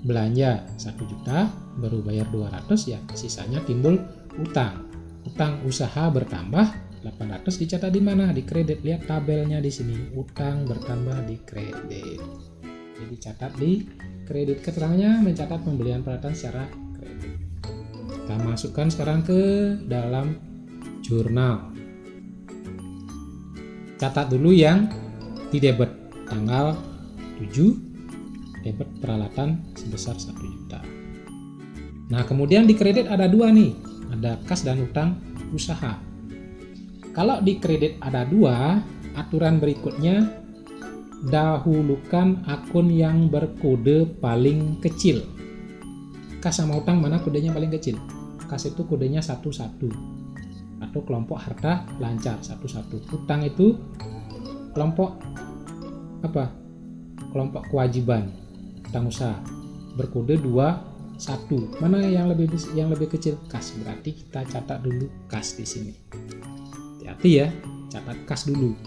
Belanja 1 juta, baru bayar 200, ya sisanya timbul utang. Utang usaha bertambah 800 dicatat di mana? Di kredit. Lihat tabelnya di sini. Utang bertambah di kredit. Jadi catat di kredit. Keterangannya mencatat pembelian peralatan secara kredit. Kita masukkan sekarang ke dalam jurnal. Catat dulu yang di debit. Tanggal 7 debit peralatan sebesar 1 juta. Nah, kemudian di kredit ada 2 nih. Ada kas dan utang usaha. Kalau di kredit ada 2, aturan berikutnya dahulukan akun yang berkode paling kecil. Kas sama utang mana kodenya paling kecil? Kas itu kodenya 11 atau kelompok harta lancar 11. Utang itu kelompok apa? Kelompok kewajiban utang usaha berkode 21. Mana yang lebih kecil? Kas. Berarti kita catat dulu kas di sini. Hati-hati ya, catat kas dulu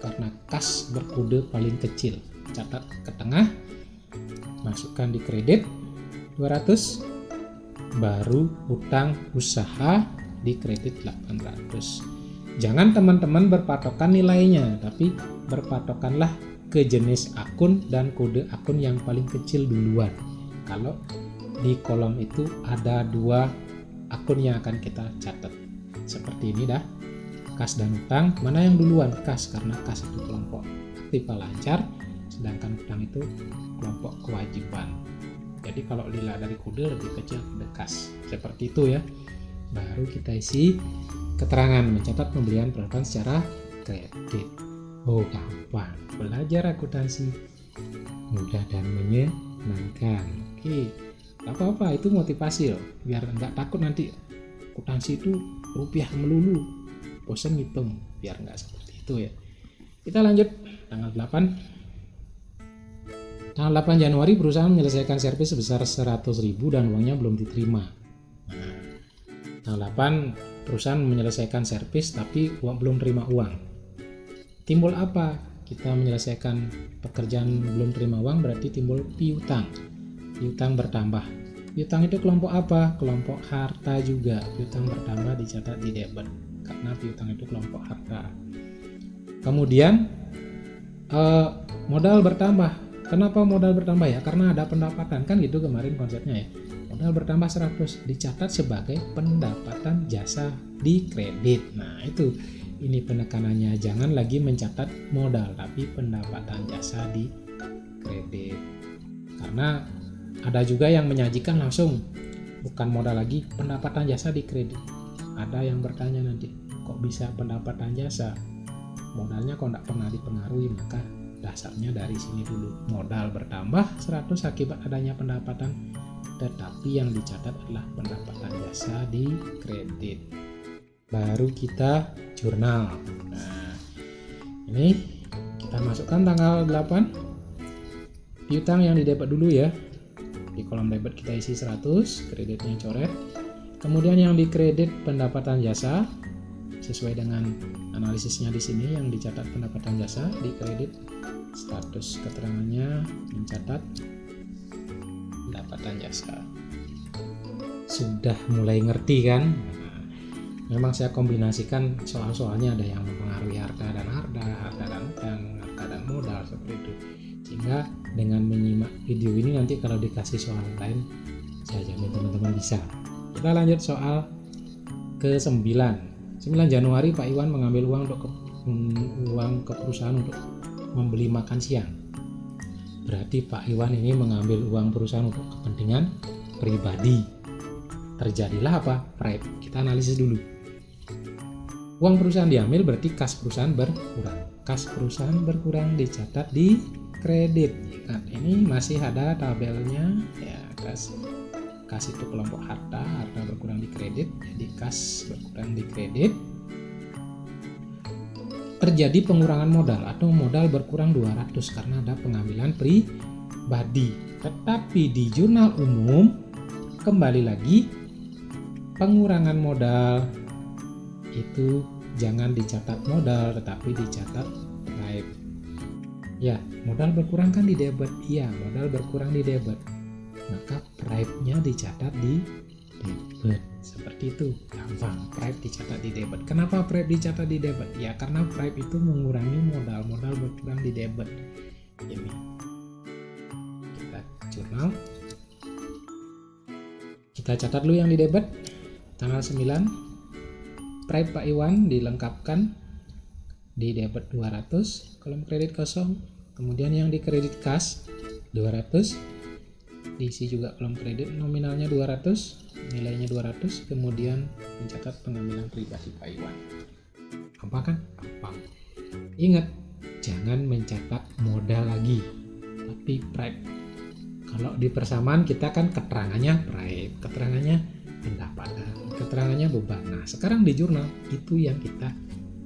karena kas berkode paling kecil. Catat ke tengah, masukkan di kredit 200, baru utang usaha di kredit 800. Jangan teman-teman berpatokan nilainya, tapi berpatokanlah ke jenis akun dan kode akun yang paling kecil duluan. Kalau di kolom itu ada 2 akun yang akan kita catat. Seperti ini dah. Kas dan utang, mana yang duluan? Kas, karena kas itu kelompok aktif lancar, sedangkan utang itu kelompok kewajiban. Jadi kalau dilihat dari kode lebih kecil kode kas. Seperti itu ya. Baru kita isi keterangan mencatat pembelian peralatan secara kredit. Oh, gampang. Belajar akuntansi mudah dan menyenangkan. Oke, apa-apa itu motivasi loh. Biar nggak takut nanti akuntansi itu rupiah melulu. Bosan ngitung, biar nggak seperti itu ya. Kita lanjut tanggal 8. Tanggal 8 Januari perusahaan menyelesaikan servis sebesar 100.000 dan uangnya belum diterima. Nah, tanggal 8 perusahaan menyelesaikan servis tapi belum terima uang. Timbul apa? Kita menyelesaikan pekerjaan belum terima uang berarti timbul piutang. Piutang bertambah. Piutang itu kelompok apa? Kelompok harta juga. Piutang bertambah dicatat di debit. Karena piutang itu kelompok harta. Kemudian modal bertambah. Kenapa modal bertambah ya? Karena ada pendapatan, kan gitu kemarin konsepnya ya. Modal bertambah 100 dicatat sebagai pendapatan jasa di kredit. Nah itu, ini penekanannya, jangan lagi mencatat modal tapi pendapatan jasa di kredit. Karena ada juga yang menyajikan langsung bukan modal lagi, pendapatan jasa di kredit. Ada yang bertanya nanti, kok bisa pendapatan jasa? Modalnya kok tidak pernah dipengaruhi, maka dasarnya dari sini dulu. Modal bertambah 100 akibat adanya pendapatan, tetapi yang dicatat adalah pendapatan jasa di kredit. Baru kita jurnal. Nah, ini kita masukkan tanggal 8. Piutang yang didebit dulu ya. Di kolom debit kita isi 100, kreditnya coret. Kemudian yang dikredit pendapatan jasa sesuai dengan analisisnya di sini yang dicatat pendapatan jasa di kredit. Status keterangannya mencatat pendapatan jasa. Sudah mulai ngerti kan? Memang saya kombinasikan soal-soalnya, ada yang mempengaruhi harta dan utang, harta dan modal, seperti itu. Sehingga dengan menyimak video ini nanti kalau dikasih soal lain, saya jamin teman-teman bisa. Kita lanjut soal ke-9. 9 Januari Pak Iwan mengambil uang ke perusahaan untuk membeli makan siang. Berarti Pak Iwan ini mengambil uang perusahaan untuk kepentingan pribadi. Terjadilah apa? Prep. Kita analisis dulu. Uang perusahaan diambil berarti kas perusahaan berkurang. Kas perusahaan berkurang dicatat di kredit. Ingat, ini masih ada tabelnya ya. Kas itu kelompok harta berkurang di kredit, jadi kas berkurang di kredit. Terjadi pengurangan modal atau modal berkurang 200 karena ada pengambilan pribadi. Tetapi di jurnal umum kembali lagi pengurangan modal itu jangan dicatat modal tetapi dicatat prep. Ya, modal berkurang kan di debit. Iya, modal berkurang di debit. Maka prep-nya dicatat di debit. Seperti itu, gampang. Prep dicatat di debit. Kenapa prep dicatat di debit? Ya karena prep itu mengurangi modal berkurang di debit. Ini kita jurnal. Kita catat dulu yang di debit. Tanggal 9 prep Pak Iwan dilengkapkan di debit 200, kolom kredit kosong. Kemudian yang di kredit kas 200, diisi juga kolom kredit, nominalnya 200, nilainya 200, kemudian mencatat pengambilan pribadi Pak Iwan. Gampang kan? Gampang. Ingat, jangan mencatat modal lagi, tapi prep. Kalau di persamaan kita kan keterangannya prep, keterangannya pendapatan, keterangannya beban. Nah, sekarang di jurnal itu yang kita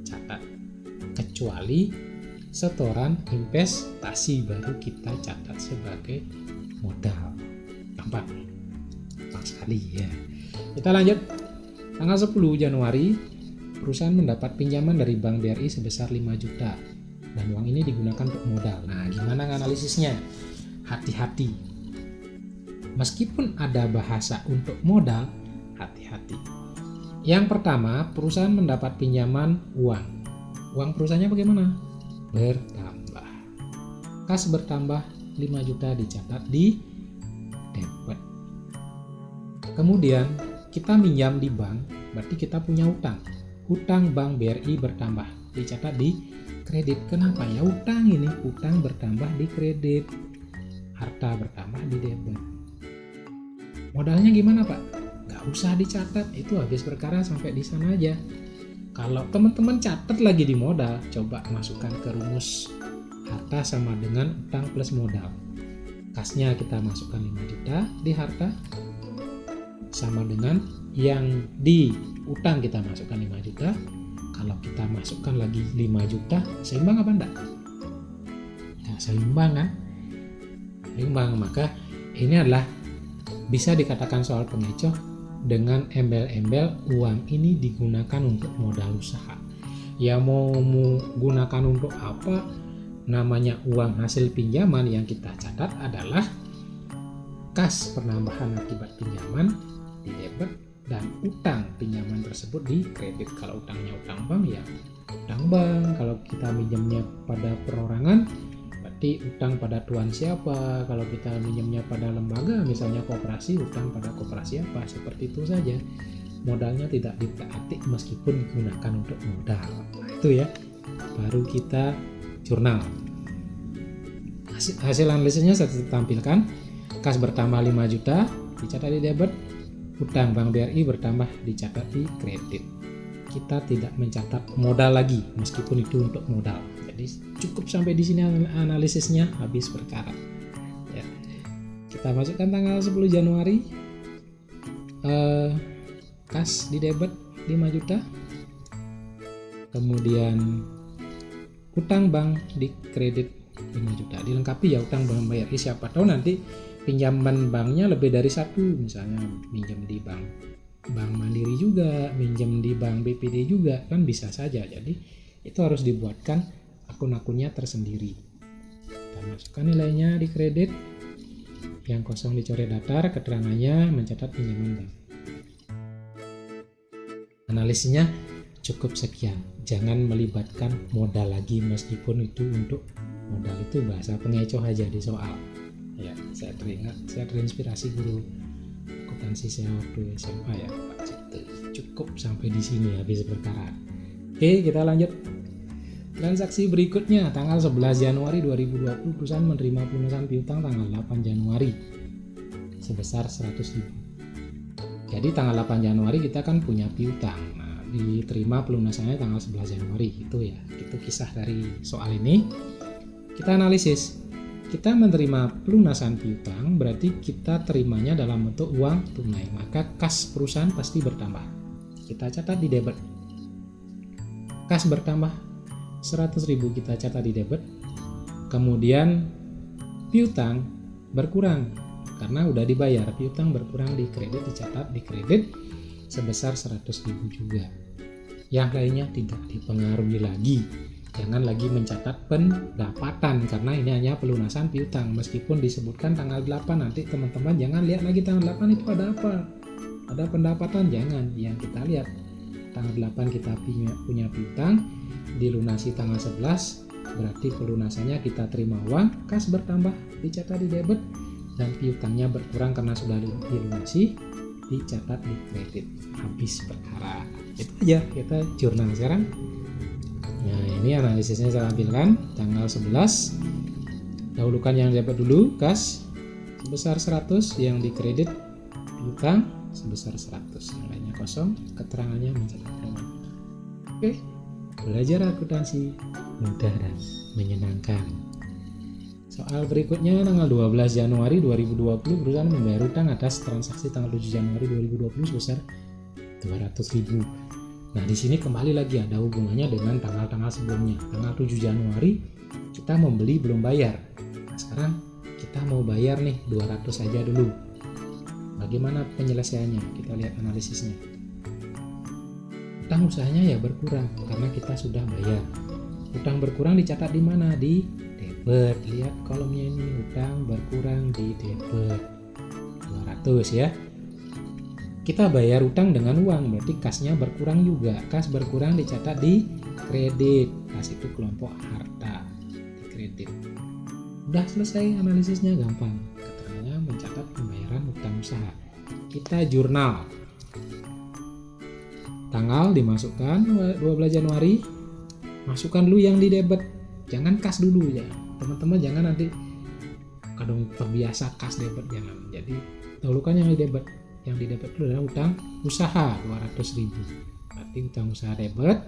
catat. Kecuali setoran investasi baru kita catat sebagai modal. Gampang sekali ya. Kita lanjut. Tanggal 10 Januari perusahaan mendapat pinjaman dari Bank BRI sebesar 5 juta dan uang ini digunakan untuk modal. Nah, gimana analisisnya? Hati-hati. Meskipun ada bahasa untuk modal, hati-hati. Yang pertama, perusahaan mendapat pinjaman uang. Uang perusahaannya bagaimana? Bertambah. Kas bertambah 5 juta dicatat di debit. Kemudian kita minjam di bank, berarti kita punya utang. Utang Bank BRI bertambah, dicatat di kredit. Kenapa ya? Utang bertambah di kredit. Harta bertambah di debit. Modalnya gimana Pak? Gak usah dicatat, itu habis perkara sampai di sana aja. Kalau teman-teman catat lagi di modal, coba masukkan ke rumus harta sama dengan utang plus modal. Kasnya kita masukkan 5 juta di harta sama dengan yang di utang kita masukkan 5 juta. Kalau kita masukkan lagi 5 juta, seimbang apa enggak? Ya, seimbang kan? Seimbang, maka ini adalah bisa dikatakan soal pengecoh dengan embel-embel uang ini digunakan untuk modal usaha. Ya mau gunakan untuk apa? Namanya uang hasil pinjaman yang kita catat adalah kas penambahan akibat pinjaman di debit dan utang pinjaman tersebut di kredit. Kalau utangnya utang bank ya utang bank. Kalau kita minjamnya pada perorangan berarti utang pada tuan siapa. Kalau kita minjamnya pada lembaga misalnya koperasi, utang pada koperasi apa. Seperti itu saja. Modalnya tidak ditaati meskipun digunakan untuk modal. Nah itu ya, baru kita jurnal. Hasil analisisnya saya tampilkan. Kas bertambah 5 juta dicatat di debit, utang Bank BRI bertambah dicatat di kredit. Kita tidak mencatat modal lagi meskipun itu untuk modal. Jadi cukup sampai di sini analisisnya, habis perkara. Ya. Kita masukkan tanggal 10 Januari. Kas di debit 5 juta. Kemudian utang bank di kredit 5 juta. Dilengkapi ya utang Bank BRI, siapa tahu nanti pinjaman banknya lebih dari satu, misalnya pinjam di bank Bank Mandiri juga, minjem di Bank BPD juga, kan bisa saja. Jadi itu harus dibuatkan akun-akunnya tersendiri. Kita masukkan nilainya di kredit, yang kosong dicoret datar, keterangannya mencatat pinjaman bank. Analisisnya cukup sekian, jangan melibatkan modal lagi, meskipun itu untuk modal itu bahasa pengecoh aja di soal. Ya, saya terinspirasi guru akuntansi saya waktu SMA ya, Pak Cipto. Cukup sampai di sini habis perkara. Oke, kita lanjut. Transaksi berikutnya tanggal 11 Januari 2020 perusahaan menerima pelunasan piutang tanggal 8 Januari sebesar 100.000. Jadi tanggal 8 Januari kita kan punya piutang. Nah, diterima pelunasannya tanggal 11 Januari itu ya. Itu kisah dari soal ini. Kita analisis. Kita menerima pelunasan piutang, berarti kita terimanya dalam bentuk uang tunai, maka kas perusahaan pasti bertambah. Kita catat di debit. Kas bertambah 100.000, kita catat di debit. Kemudian piutang berkurang karena udah dibayar. Piutang berkurang di kredit, dicatat di kredit sebesar 100.000 juga. Yang lainnya tidak dipengaruhi lagi. Jangan lagi mencatat pendapatan karena ini hanya pelunasan piutang. Meskipun disebutkan tanggal 8, nanti teman-teman jangan lihat lagi tanggal 8 itu ada apa. Ada pendapatan, jangan. Yang kita lihat tanggal 8 kita punya piutang, dilunasi tanggal 11, berarti pelunasannya kita terima uang, kas bertambah, dicatat di debit, dan piutangnya berkurang karena sudah dilunasi, dicatat di kredit. Habis perkara. Itu aja, kita jurnal sekarang. Nah, ini analisisnya saya tampilkan tanggal 11. Dahulukan yang dapat dulu, kas sebesar 100, yang di kredit piutang sebesar 100. Nilainya kosong, keterangannya mencatat perumahan. Oke, belajar akuntansi mudah dan menyenangkan. Soal berikutnya tanggal 12 Januari 2020 perusahaan membayar utang atas transaksi tanggal 7 Januari 2020 sebesar 200.000. Nah, di sini kembali lagi ada hubungannya dengan tanggal-tanggal sebelumnya. Tanggal 7 Januari kita membeli belum bayar. Nah, sekarang kita mau bayar nih 200 saja dulu. Bagaimana penyelesaiannya? Kita lihat analisisnya. Utang usahanya ya berkurang karena kita sudah bayar. Utang berkurang dicatat di mana? Di debit. Lihat kolomnya ini, utang berkurang di debit. 200 ya. Kita bayar utang dengan uang, berarti kasnya berkurang juga. Kas berkurang dicatat di kredit. Kas itu kelompok harta di kredit. Udah selesai analisisnya, gampang. Keterangannya mencatat pembayaran utang usaha. Kita jurnal. Tanggal dimasukkan 12 Januari. Masukkan dulu yang di debit. Jangan kas dulu ya. Teman-teman jangan nanti kadang terbiasa kas debit, jangan. Jadi dahulukan yang di debit. Yang di debit itu adalah utang usaha 200.000. Berarti utang usaha debit.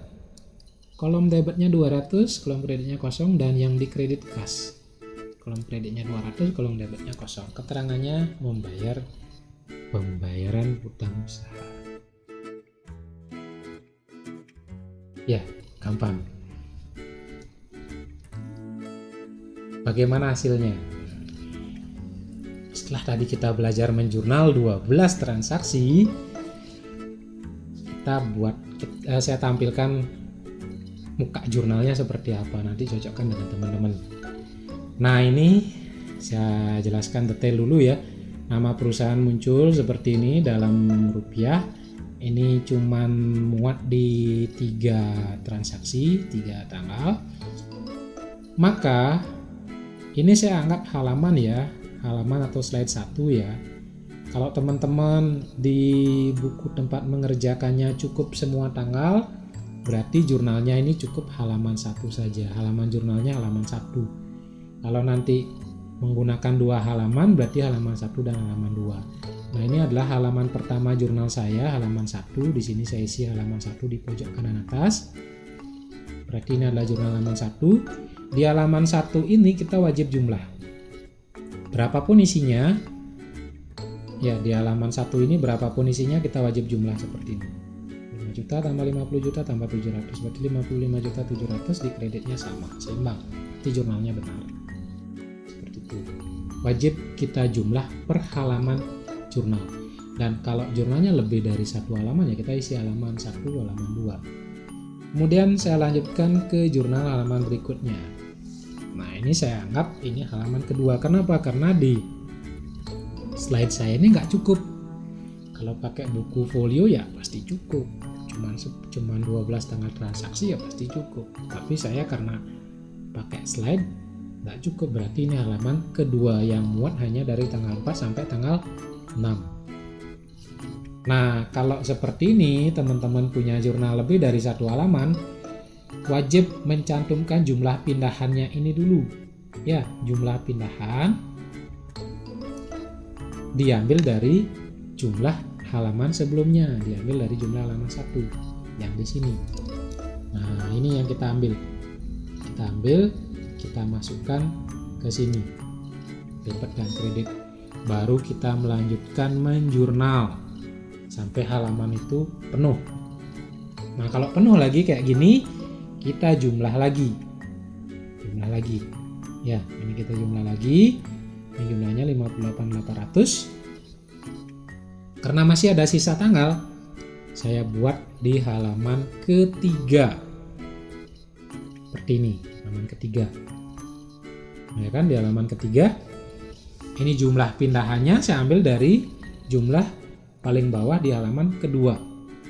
Kolom debitnya 200, kolom kreditnya kosong, dan yang di kredit kas. Kolom kreditnya 200, kolom debitnya kosong. Keterangannya membayar pembayaran utang usaha. Ya, gampang. Bagaimana hasilnya? Setelah tadi kita belajar menjurnal 12 transaksi, saya tampilkan muka jurnalnya seperti apa, nanti cocokkan dengan teman-teman. Nah, ini saya jelaskan detail dulu ya. Nama perusahaan muncul seperti ini dalam rupiah. Ini cuman muat di 3 transaksi, 3 tanggal. Maka ini saya anggap halaman ya, halaman atau slide 1 ya. Kalau teman-teman di buku tempat mengerjakannya cukup semua tanggal, berarti jurnalnya ini cukup halaman 1 saja. Halaman jurnalnya halaman 1. Kalau nanti menggunakan 2 halaman, berarti halaman 1 dan halaman 2. Nah, ini adalah halaman pertama jurnal saya, halaman 1. Di sini saya isi halaman 1 di pojok kanan atas. Berarti ini adalah jurnal halaman 1. Di halaman 1 ini kita wajib jumlah. Berapapun isinya, ya di halaman 1 ini berapapun isinya kita wajib jumlah seperti ini. 5 juta tambah 50 juta tambah 700, berarti 55 juta 700 di kreditnya sama, seimbang. Berarti jurnalnya benar. Seperti itu. Wajib kita jumlah per halaman jurnal. Dan kalau jurnalnya lebih dari 1 halaman ya kita isi halaman 1, halaman 2. Kemudian saya lanjutkan ke jurnal halaman berikutnya. Nah ini saya anggap ini halaman kedua. Kenapa? Karena di slide saya ini nggak cukup. Kalau pakai buku folio ya pasti cukup. Cuman 12 tanggal transaksi ya pasti cukup. Tapi saya karena pakai slide nggak cukup, berarti ini halaman kedua yang muat hanya dari tanggal 4 sampai tanggal 6. Nah, kalau seperti ini teman-teman punya jurnal lebih dari 1 halaman, wajib mencantumkan jumlah pindahannya ini dulu. Ya, jumlah pindahan diambil dari jumlah halaman sebelumnya, diambil dari jumlah halaman 1 yang di sini. Nah, ini yang kita ambil. Kita masukkan ke sini. Debit dan kredit. Baru kita melanjutkan menjurnal sampai halaman itu penuh. Nah kalau penuh lagi kayak gini, kita jumlah lagi ya, ini kita jumlah lagi. Ini jumlahnya 58.800. Karena masih ada sisa tanggal, saya buat di halaman ketiga seperti ini, halaman ketiga. Nah kan di halaman ketiga ini jumlah pindahannya saya ambil dari jumlah paling bawah di halaman kedua,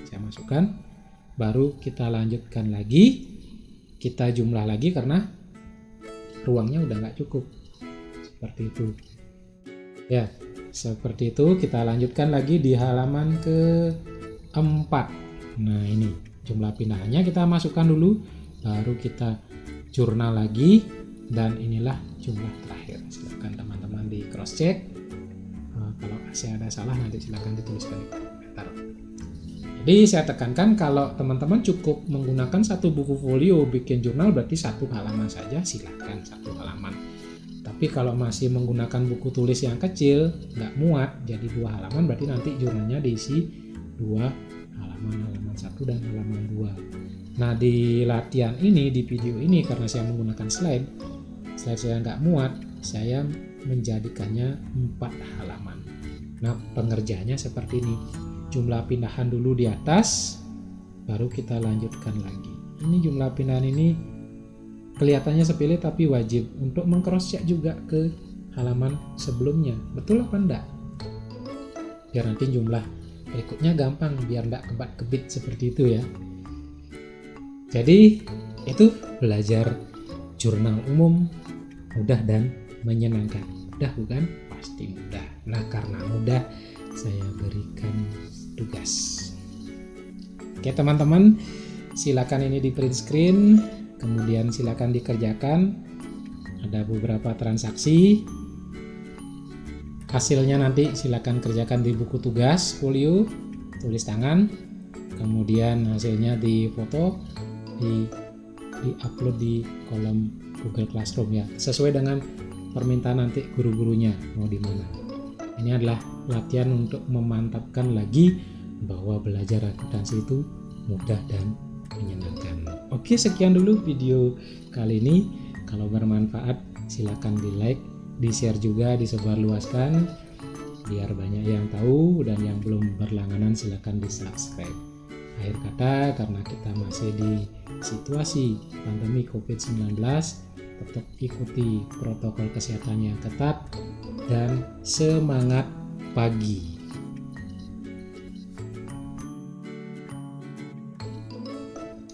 saya masukkan. Baru kita lanjutkan lagi, kita jumlah lagi karena ruangnya udah nggak cukup, seperti itu ya. Seperti itu kita lanjutkan lagi di halaman keempat. Nah ini jumlah pindahannya kita masukkan dulu, baru kita jurnal lagi, dan inilah jumlah terakhir. Silakan teman-teman di cross check. Kalau saya ada salah nanti silakan dituliskan di komentar. Jadi saya tekankan kalau teman-teman cukup menggunakan 1 buku folio bikin jurnal berarti 1 halaman saja, silakan 1 halaman. Tapi kalau masih menggunakan buku tulis yang kecil nggak muat jadi 2 halaman, berarti nanti jurnalnya diisi 2 halaman, halaman 1 dan halaman 2. Nah di latihan ini, di video ini, karena saya menggunakan slide saya nggak muat, saya menjadikannya 4 halaman. Nah pengerjaannya seperti ini, jumlah pindahan dulu di atas, baru kita lanjutkan lagi. Ini jumlah pindahan ini kelihatannya sepele tapi wajib untuk meng-cross check juga ke halaman sebelumnya, betul apa enggak, biar nanti jumlah berikutnya gampang, biar enggak kebat-kebit seperti itu ya. Jadi itu belajar jurnal umum mudah dan menyenangkan. Mudah bukan? Pasti mudah. Nah karena mudah saya berikan tugas. Oke teman-teman, silakan ini di print screen, kemudian silakan dikerjakan. Ada beberapa transaksi, hasilnya nanti silakan kerjakan di buku tugas folio tulis tangan, kemudian hasilnya di foto, di upload di kolom Google Classroom ya, sesuai dengan permintaan nanti guru-gurunya mau di mana. Ini adalah latihan untuk memantapkan lagi bahwa belajar akuntansi itu mudah dan menyenangkan. Oke, sekian dulu video kali ini. Kalau bermanfaat silakan di like, di share juga, disebarluaskan biar banyak yang tahu, dan yang belum berlangganan silakan di subscribe. Akhir kata, karena kita masih di situasi pandemi COVID-19, tetap ikuti protokol kesehatan yang ketat dan semangat pagi.